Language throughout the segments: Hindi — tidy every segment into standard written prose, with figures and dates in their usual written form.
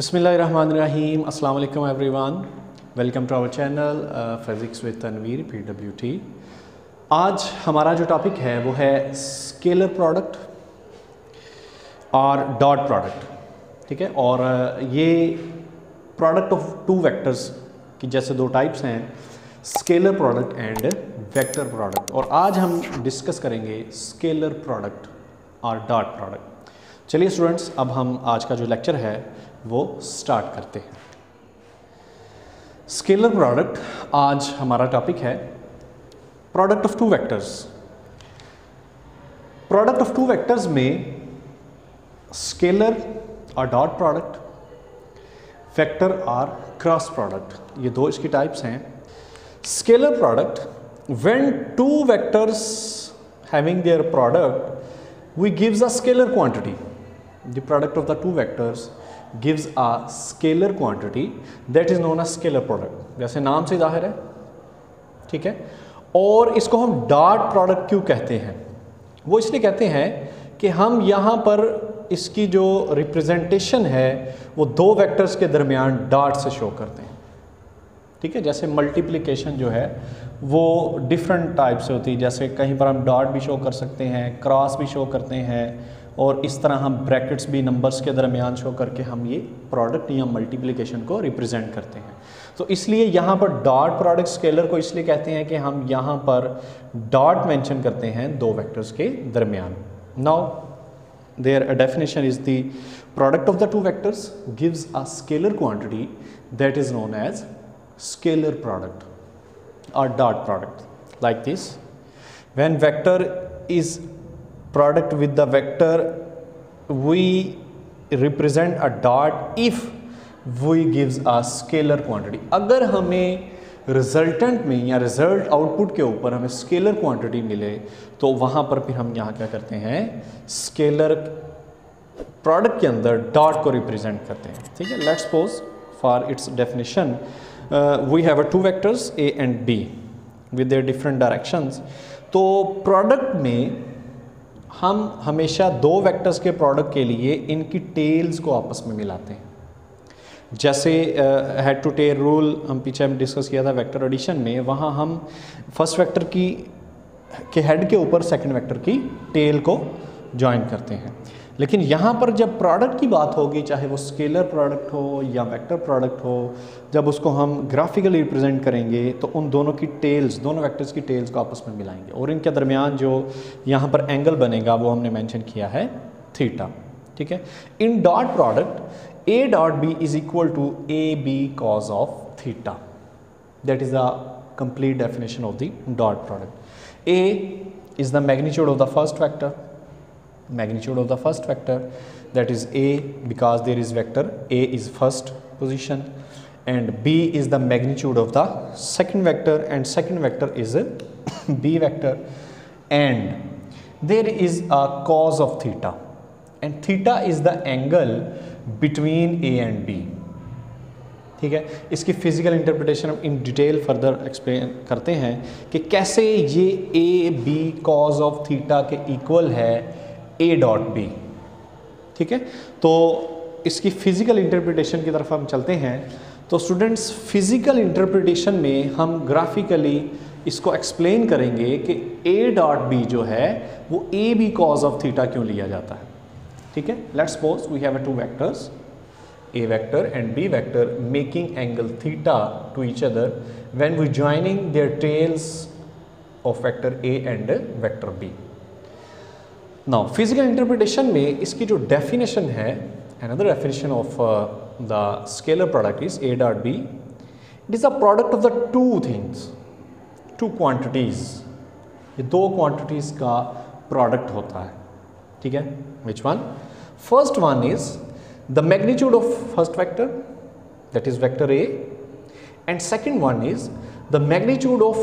बिस्मिल्लाहिर्रहमानिर्रहीम अस्सलाम वालेकुम everyone, welcome to our channel physics with Tanveer PWT। आज हमारा जो टॉपिक है वो है स्केलर प्रोडक्ट और डॉट प्रोडक्ट, ठीक है। और ये प्रोडक्ट ऑफ टू वेक्टर्स की जैसे दो टाइप्स हैं, scalar product and vector product. और आज हम डिस्कस करेंगे स्केलर प्रोडक्ट और डॉट प्रोडक्ट। चलिए स्टूडेंट्स, अब हम आज का जो लेक्चर है वो स्टार्ट करते हैं। स्केलर प्रोडक्ट आज हमारा टॉपिक है product of two vectors. Product of two vectors में स्केलर और डॉट प्रोडक्ट, वेक्टर और क्रॉस प्रोडक्ट, ये दो इसकी टाइप्स हैं। Scalar product, when two vectors having their product we gives a scalar quantity. The product of the two vectors gives a scalar quantity that is known as scalar product। जैसे नाम से जाहिर है, ठीक है। और इसको हम डॉट प्रोडक्ट क्यों कहते हैं? वो इसलिए कहते हैं कि हम यहाँ पर इसकी जो रिप्रेजेंटेशन है वो दो वेक्टर्स के दरमियान डॉट से शो करते हैं, ठीक है। जैसे मल्टीप्लिकेशन जो है वो डिफरेंट टाइप से होती है, जैसे कहीं पर हम डॉट भी शो कर सकते हैं, क्रॉस भी शो करते हैं, और इस तरह हम ब्रैकेट्स भी नंबर्स के दरमियान शो करके हम ये प्रोडक्ट या मल्टीप्लिकेशन को रिप्रेजेंट करते हैं। तो इसलिए यहाँ पर डॉट प्रोडक्ट स्केलर को इसलिए कहते हैं कि हम यहाँ पर डॉट मेंशन करते हैं दो वेक्टर्स के दरमियान। Now their definition is the product of the two vectors gives a scalar quantity that is known as scalar product और dot product. Like this, when vector is product with the vector we represent a dot if we gives a scalar quantity। अगर हमें रिजल्टेंट में या रिजल्ट आउटपुट के ऊपर हमें स्केलर क्वांटिटी मिले तो वहाँ पर फिर हम यहाँ क्या करते हैं, स्केलर प्रोडक्ट के अंदर डॉट को रिप्रेजेंट करते हैं, ठीक है। Let's suppose for its definition we have two vectors A and B with their different directions. तो प्रोडक्ट में हम हमेशा दो वेक्टर्स के प्रोडक्ट के लिए इनकी टेल्स को आपस में मिलाते हैं। जैसे हेड टू टेल रूल हम पीछे हम डिस्कस किया था वेक्टर एडिशन में, वहाँ हम फर्स्ट वेक्टर के हेड के ऊपर सेकंड वेक्टर की टेल को ज्वाइन करते हैं। लेकिन यहाँ पर जब प्रोडक्ट की बात होगी, चाहे वो स्केलर प्रोडक्ट हो या वेक्टर प्रोडक्ट हो, जब उसको हम ग्राफिकली रिप्रेजेंट करेंगे तो उन दोनों की टेल्स, दोनों वेक्टर्स की टेल्स को आपस में मिलाएंगे और इनके दरमियान जो यहाँ पर एंगल बनेगा वो हमने मेंशन किया है थीटा, ठीक है। In dot product A dot B is equal to AB cos of theta. That is the complete definition of the dot product. A is the magnitude of the first vector, magnitude of the first vector, that is A because there is vector A is first position, and B is the magnitude of the second vector and second vector is a B vector, and there is a cos of theta and theta is the angle between A and B, ठीक है। इसकी फिजिकल इंटरप्रिटेशन हम इन डिटेल फर्दर एक्सप्लेन करते हैं कि कैसे ये A B cos of theta के इक्वल है A डॉट B, ठीक है। तो इसकी फिजिकल इंटरप्रिटेशन की तरफ हम चलते हैं। तो स्टूडेंट्स, फिजिकल इंटरप्रिटेशन में हम ग्राफिकली इसको एक्सप्लेन करेंगे कि A डॉट B जो है वो A B cos of theta क्यों लिया जाता है, ठीक है। Let's suppose we have two vectors A vector and B vector making angle theta to each other when we joining their tails of vector A and vector B। Now physical interpretation में इसकी जो definition है, another definition of the scalar product is A dot B, it is a product of the two things, two quantities। ये दो quantities का product होता है, ठीक है। Which one? First one is the magnitude of first vector, that is vector A, and second one is the magnitude of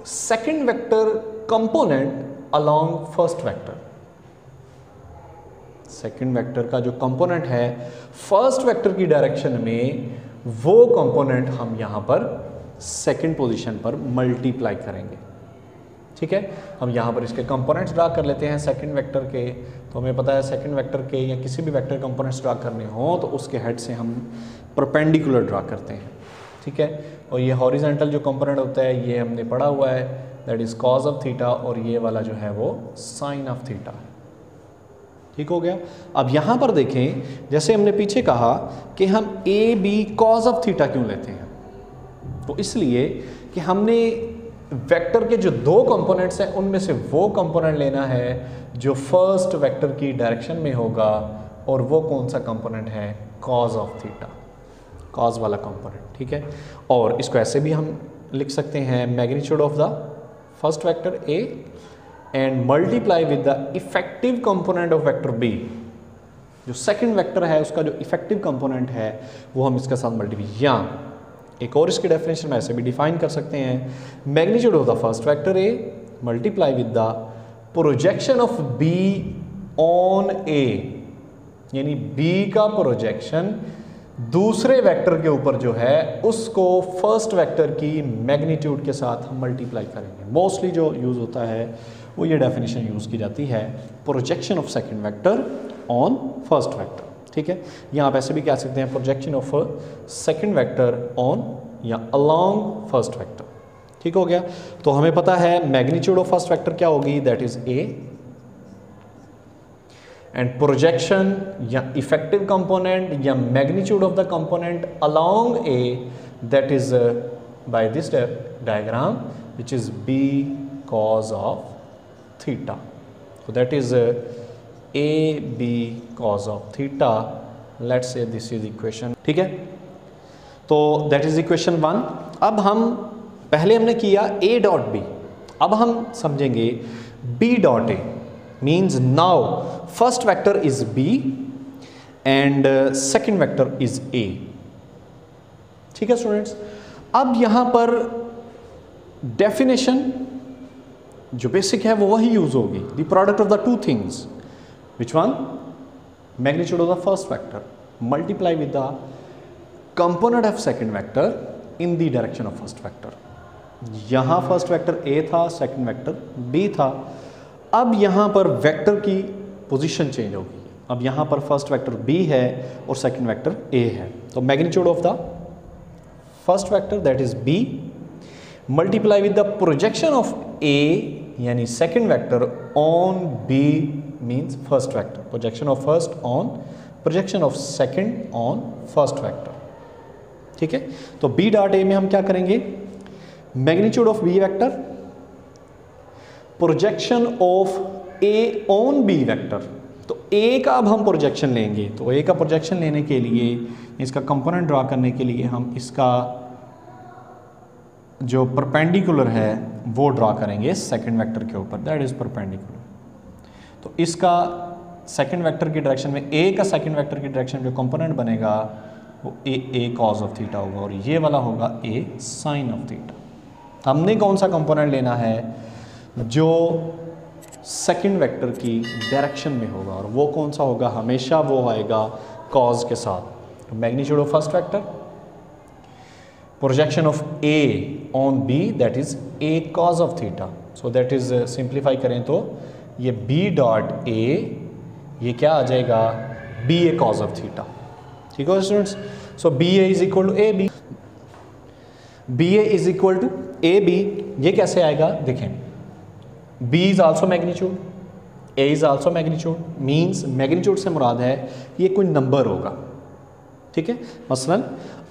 second vector component along first vector। Second vector का जो कंपोनेंट है फर्स्ट वेक्टर की डायरेक्शन में, वो कंपोनेंट हम यहाँ पर सेकेंड पोजीशन पर मल्टीप्लाई करेंगे, ठीक है। हम यहाँ पर इसके कंपोनेंट्स ड्रा कर लेते हैं सेकंड वेक्टर के। तो हमें पता है सेकंड वेक्टर के या किसी भी वेक्टर कंपोनेंट्स ड्रा करने हो तो उसके हेड से हम परपेंडिकुलर ड्रा करते हैं, ठीक है। और ये हॉरिजेंटल जो कंपोनेंट होता है ये हमने पढ़ा हुआ है, that is cause of theta, और ये वाला जो है वो साइन ऑफ थीटा, ठीक हो गया। अब यहाँ पर देखें, जैसे हमने पीछे कहा कि हम A B cos of theta क्यों लेते हैं, तो इसलिए कि हमने वेक्टर के जो दो कंपोनेंट्स हैं उनमें से वो कंपोनेंट लेना है जो फर्स्ट वेक्टर की डायरेक्शन में होगा, और वो कौन सा कंपोनेंट है, कॉज ऑफ थीटा, कॉज वाला कंपोनेंट, ठीक है। और इसको ऐसे भी हम लिख सकते हैं, magnitude of the first vector A and multiply with the effective component of vector B. जो सेकंड वेक्टर है उसका जो इफेक्टिव कंपोनेंट है वो हम इसके साथ मल्टीप्लाई, या एक और इसकी डेफिनेशन में ऐसे भी डिफाइन कर सकते हैं, magnitude of the first vector A multiply with the projection of B on A, यानी बी का प्रोजेक्शन दूसरे वेक्टर के ऊपर जो है उसको फर्स्ट वेक्टर की मैग्नीट्यूड के साथ हम मल्टीप्लाई करेंगे। मोस्टली जो यूज़ होता है वो ये डेफिनेशन यूज़ की जाती है, projection of second vector on first vector, ठीक है। यहाँ आप ऐसे भी कह सकते हैं projection of second vector on या अलोंग फर्स्ट वेक्टर, ठीक हो गया। तो हमें पता है मैग्नीट्यूड ऑफ फर्स्ट वेक्टर क्या होगी, that is A, and projection या इफेक्टिव कंपोनेंट या magnitude of the component along A, that is by this diagram which is B cos of theta. So that is a b cos of theta. Let's say this is equation, ठीक है। तो that is equation 1। अब हम पहले हमने किया a dot b, अब हम समझेंगे b dot a means now first vector is b and second vector is a, ठीक है स्टूडेंट्स। अब यहाँ पर डेफिनेशन जो बेसिक है वो वही यूज होगी, the product of the two things, which one, magnitude of the first vector multiply with the component of second vector in the direction of first vector. यहाँ फर्स्ट वेक्टर ए था, सेकंड वेक्टर बी था। अब यहाँ पर वेक्टर की पोजीशन चेंज होगी, अब यहाँ पर फर्स्ट वेक्टर बी है और सेकंड वेक्टर ए है। तो magnitude of the first vector that is B multiply with the projection of A यानी second vector on B means first vector, projection of first on projection of second on first vector, ठीक है। तो बी डॉट ए में हम क्या करेंगे, magnitude of B vector projection of A on B vector. तो ए का अब हम प्रोजेक्शन लेंगे, तो ए का प्रोजेक्शन लेने के लिए, इसका कंपोनेंट ड्रा करने के लिए हम इसका जो परपेंडिकुलर है वो ड्रा करेंगे सेकंड वेक्टर के ऊपर, दैट इज परपेंडिकुलर। तो इसका सेकंड वेक्टर की डायरेक्शन में ए का सेकंड वेक्टर की डायरेक्शन जो कंपोनेंट बनेगा वो ए कॉज ऑफ थीटा होगा, और ये वाला होगा ए साइन ऑफ थीटा। हमने कौन सा कंपोनेंट लेना है, जो सेकंड वेक्टर की डायरेक्शन में होगा, और वो कौन सा होगा, हमेशा वो आएगा कॉज के साथ। तो magnitude of first vector projection of A on B that is A cos of theta. So that is simplify करें तो ये B dot A ये क्या आ जाएगा, B A cos of theta, ठीक है students. So B A is equal to A B, B A is equal to A B, ये कैसे आएगा देखें, B is also magnitude, A is also magnitude, means magnitude से मुराद है ये कोई नंबर होगा, ठीक है। मसलन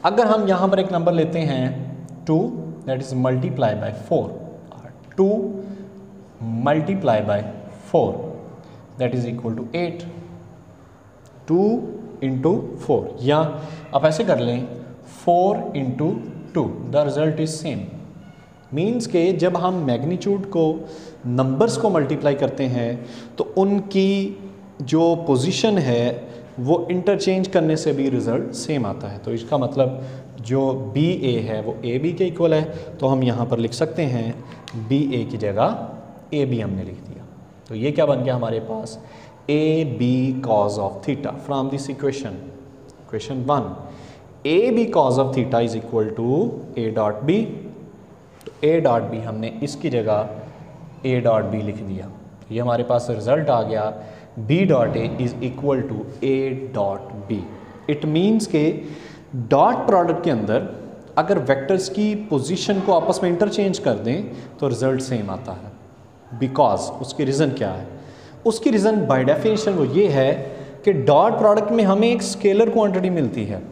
अगर हम यहाँ पर एक नंबर लेते हैं 2 that is multiply by 4, 2 multiply by 4 that is equal to 8, 2 into 4, या आप ऐसे कर लें 4 into 2, the result is same. Means के जब हम मैग्नीट्यूड को नंबर्स को मल्टीप्लाई करते हैं तो उनकी जो पोजीशन है वो इंटरचेंज करने से भी रिज़ल्ट सेम आता है। तो इसका मतलब जो बी ए है वो ए बी के इक्वल है, तो हम यहाँ पर लिख सकते हैं बी ए की जगह ए बी हमने लिख दिया। तो ये क्या बन गया हमारे पास, A B cos of theta from this equation, equation 1, A B cos of theta is equal to A dot B. तो ए डॉट बी हमने इसकी जगह ए डॉट बी लिख दिया, ये हमारे पास रिजल्ट आ गया B dot A is equal to A dot B. It means के डॉट प्रोडक्ट के अंदर अगर वेक्टर्स की पोजीशन को आपस में इंटरचेंज कर दें तो रिजल्ट सेम आता है। बिकॉज उसकी रीज़न क्या है? उसकी रीज़न बाय डेफिनेशन वो ये है कि डॉट प्रोडक्ट में हमें एक स्केलर क्वांटिटी मिलती है।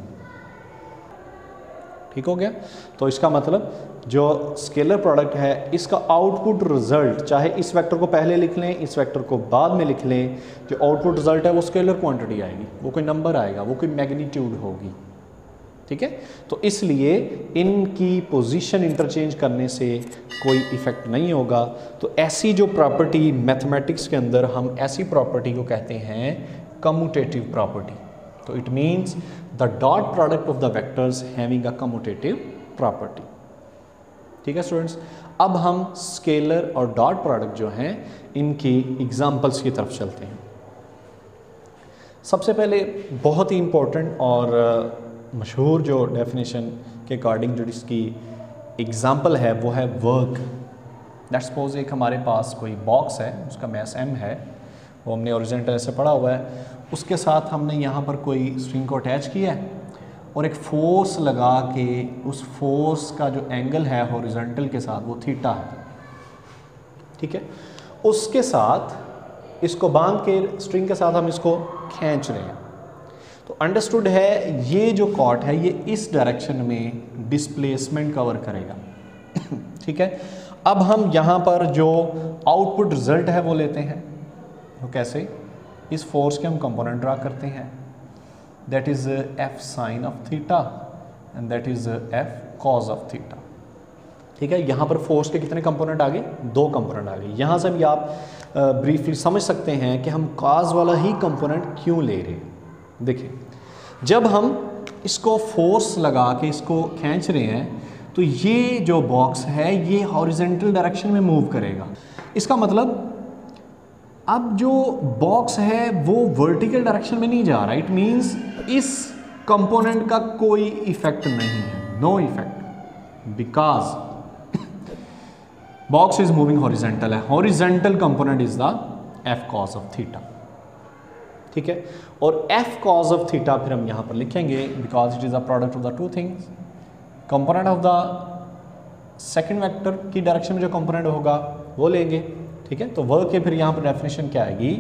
ठीक हो गया? तो इसका मतलब जो स्केलर प्रोडक्ट है इसका आउटपुट रिजल्ट, चाहे इस वेक्टर को पहले लिख लें इस वेक्टर को बाद में लिख लें, जो आउटपुट रिजल्ट है वो स्केलर क्वांटिटी आएगी, वो कोई नंबर आएगा, वो कोई मैग्नीट्यूड होगी। ठीक है? तो इसलिए इनकी पोजीशन इंटरचेंज करने से कोई इफेक्ट नहीं होगा। तो ऐसी जो प्रॉपर्टी मैथमेटिक्स के अंदर हम ऐसी प्रॉपर्टी को कहते हैं कम्यूटेटिव प्रॉपर्टी। तो it means the dot product of the vectors having a commutative property. ठीक है स्टूडेंट्स, अब हम स्केलर और डॉट प्रोडक्ट जो हैं इनकी एग्जांपल्स की तरफ चलते हैं। सबसे पहले बहुत ही इम्पोर्टेंट और मशहूर जो डेफिनेशन के अकॉर्डिंग जो इसकी एग्जांपल है वो है वर्क। लेट्स सपोज एक हमारे पास कोई बॉक्स है, उसका मैस m है, वो हमने हॉरिजॉन्टल ऐसे पढ़ा हुआ है, उसके साथ हमने यहाँ पर कोई स्ट्रिंग को अटैच किया है और एक फोर्स लगा के उस फोर्स का जो एंगल है हॉरिजॉन्टल के साथ वो थीटा है। ठीक है? उसके साथ इसको बांध के स्ट्रिंग के साथ हम इसको खींच रहे हैं। तो अंडरस्टूड है ये जो कॉर्ड है ये इस डायरेक्शन में डिस्प्लेसमेंट कवर करेगा। ठीक है? अब हम यहाँ पर जो आउटपुट रिजल्ट है वो लेते हैं। तो कैसे? इस फोर्स के हम कंपोनेंट ड्रा करते हैं, that is F sine of theta and that is F cos of theta. ठीक है? यहाँ पर फोर्स के कितने कंपोनेंट आ गए? 2 कंपोनेंट आ गए। यहाँ से भी आप ब्रीफली समझ सकते हैं कि हम कॉज वाला ही कंपोनेंट क्यों ले रहे हैं। देखिए, जब हम इसको फोर्स लगा के इसको खींच रहे हैं तो ये जो बॉक्स है ये हॉरिजॉन्टल डायरेक्शन में मूव करेगा। इसका मतलब अब जो बॉक्स है वो वर्टिकल डायरेक्शन में नहीं जा रहा। इट मींस इस कंपोनेंट का कोई इफेक्ट नहीं है, no effect, because box is moving horizontal है। Horizontal component is the F cos of theta. ठीक है? और एफ कॉज ऑफ थीटा फिर हम यहाँ पर लिखेंगे because it is a product of the two things. Component of the second vector की डायरेक्शन में जो कंपोनेंट होगा वो लेंगे। ठीक है? तो वर्क के फिर यहाँ पर डेफिनेशन क्या आएगी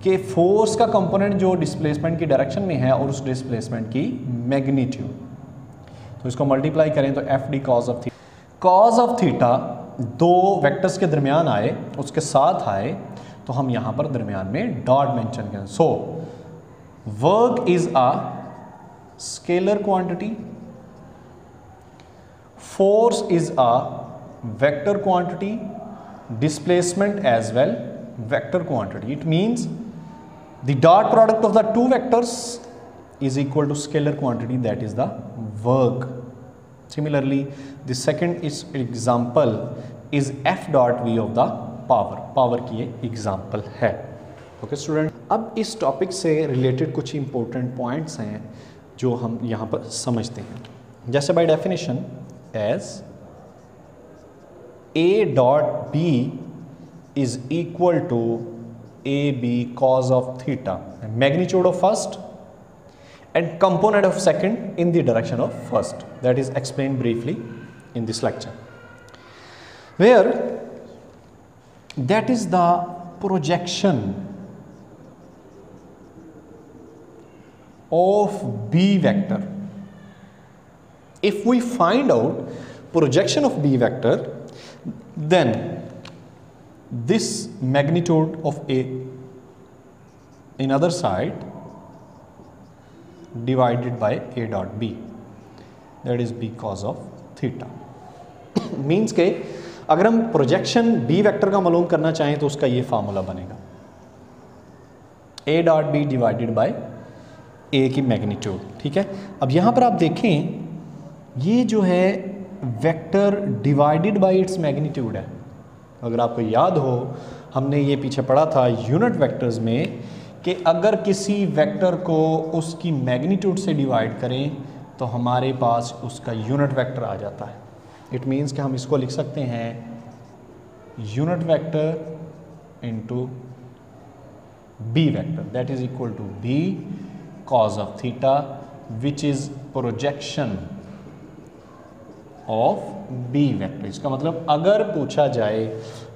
कि फोर्स का कंपोनेंट जो डिस्प्लेसमेंट की डायरेक्शन में है और उस डिस्प्लेसमेंट की मैग्नीट्यूड, तो इसको मल्टीप्लाई करें तो F D cause of theta. Cause of theta 2 vectors के दरमियान आए, उसके साथ आए, तो हम यहाँ पर दरमियान में डॉट मेंशन करें। So work is a scalar quantity, force is a vector quantity, displacement as well vector quantity. It means the dot product of the 2 vectors is equal to scalar quantity, that is the work. Similarly, the second is example is f dot v of the power. Power की ये example है। Okay student, अब इस topic से related कुछ important points हैं जो हम यहाँ पर समझते हैं। जैसे by definition as A dot B is equal to AB cos of theta, magnitude of first and component of second in the direction of first. That is explained briefly in this lecture, where that is the projection of B vector. If we find out projection of B vector, then this magnitude of A in other side divided by A dot B, that is B cos of theta. Means के अगर हम प्रोजेक्शन B वेक्टर का मालूम करना चाहें तो उसका ये फार्मूला बनेगा A dot B divided by A की मैग्नीट्यूड। ठीक है? अब यहाँ पर आप देखें ये जो है vector divided by its magnitude है। अगर आपको याद हो हमने ये पीछे पढ़ा था यूनिट वेक्टर्स में कि अगर किसी वेक्टर को उसकी मैग्नीट्यूड से डिवाइड करें तो हमारे पास उसका यूनिट वेक्टर आ जाता है। इट मीन्स कि हम इसको लिख सकते हैं unit vector into b vector, that is equal to b cos of theta, which is projection of b vector। इसका मतलब अगर पूछा जाए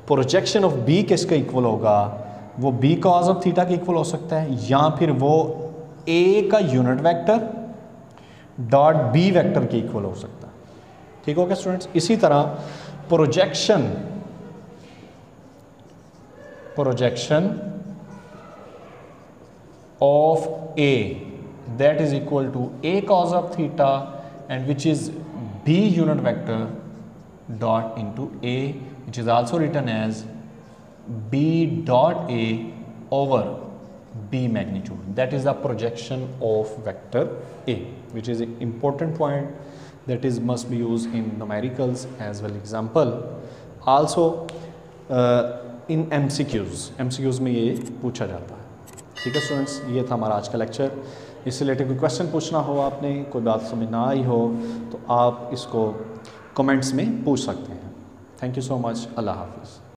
प्रोजेक्शन ऑफ b किसका इक्वल होगा, वो b cos ऑफ थीटा का इक्वल हो सकता है, या फिर वो a का unit vector dot b vector के इक्वल हो सकता है। ठीक हो गया स्टूडेंट्स। इसी तरह projection of A, that is equal to A cos of theta, and which is B unit vector dot into A, which is also written as B dot A over B magnitude. That is the projection of vector A, which is an important point that is must be used in numericals as well example. Also in MCQs में ये पूछा जाता है। ठीक है स्टूडेंट्स, ये था हमारा आज का लेक्चर। इससे रिलेटेड कोई क्वेश्चन पूछना हो, आपने कोई बात समझ ना आई हो, तो आप इसको कमेंट्स में पूछ सकते हैं। Thank you so much. अल्लाह हाफिज़।